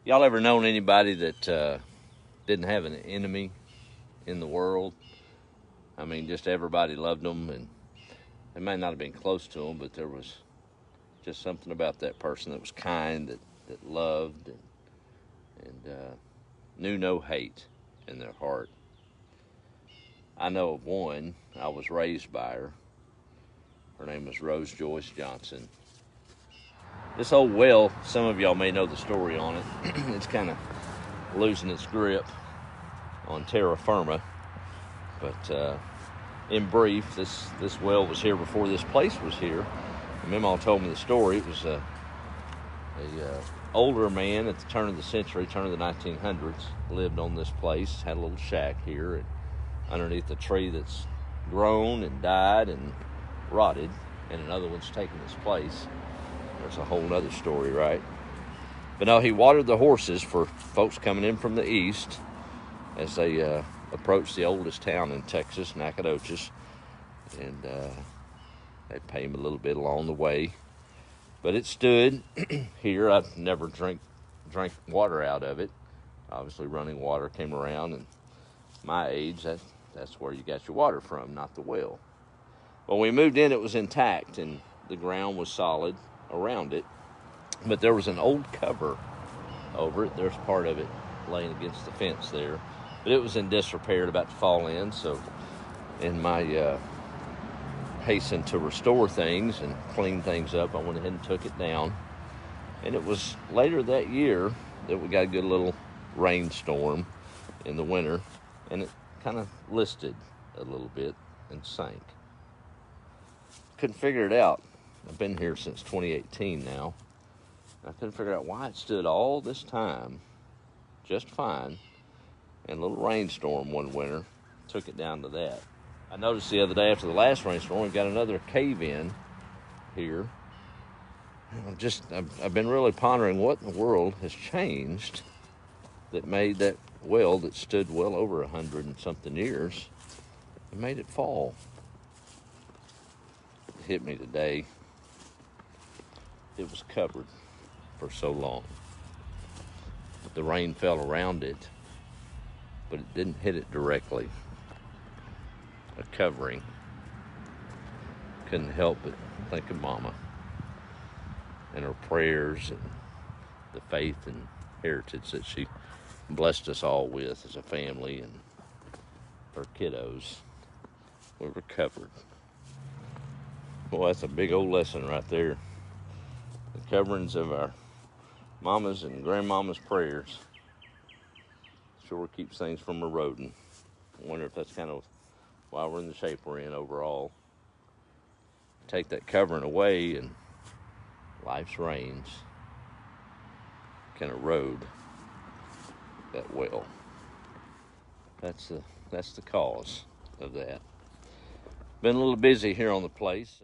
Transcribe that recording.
Y'all ever known anybody that didn't have an enemy in the world? I mean, just everybody loved them, and they may not have been close to them, but there was just something about that person that was kind, that loved, and knew no hate in their heart. I know of one. I was raised by her. Her name was Rose Joyce Johnson. This old well, some of y'all may know the story on it. It's kind of losing its grip on terra firma. But in brief, this well was here before this place was here. And Meemaw told me the story. It was a older man at the turn of the century, turn of the 1900s, lived on this place, had a little shack here, and underneath a tree that's grown and died and rotted, and another one's taken his place. There's a whole other story, right? But no, he watered the horses for folks coming in from the east as they approached the oldest town in Texas, Nacogdoches, and they pay him a little bit along the way. But it stood here. I've never drank water out of it. Obviously, running water came around, and my age, that's where you got your water from, not the well. When we moved in, it was intact, and the ground was solid around it. But there was an old cover over it. There's part of it laying against the fence there. But it was in disrepair, about to fall in. So in my hasten to restore things and clean things up, I went ahead and took it down. And it was later that year that we got a good little rainstorm in the winter, and it kind of listed a little bit and sank. Couldn't figure it out. I've been here since 2018 now. I couldn't figure out why it stood all this time just fine, and a little rainstorm one winter took it down to that. I noticed the other day after the last rainstorm, we've got another cave-in here. I've been really pondering what in the world has changed that made that well that stood well over 100 and something years, and made it fall. It hit me today. It was covered for so long. The rain fell around it, but it didn't hit it directly. A covering. Couldn't help but think of Mama and her prayers and the faith and heritage that she blessed us all with as a family, and her kiddos. We were covered. Well, that's a big old lesson right there. The coverings of our mama's and grandmama's prayers sure keeps things from eroding. I wonder if that's kind of why we're in the shape we're in overall. Take that covering away, and life's rains can erode that well. That's the cause of that. Been a little busy here on the place.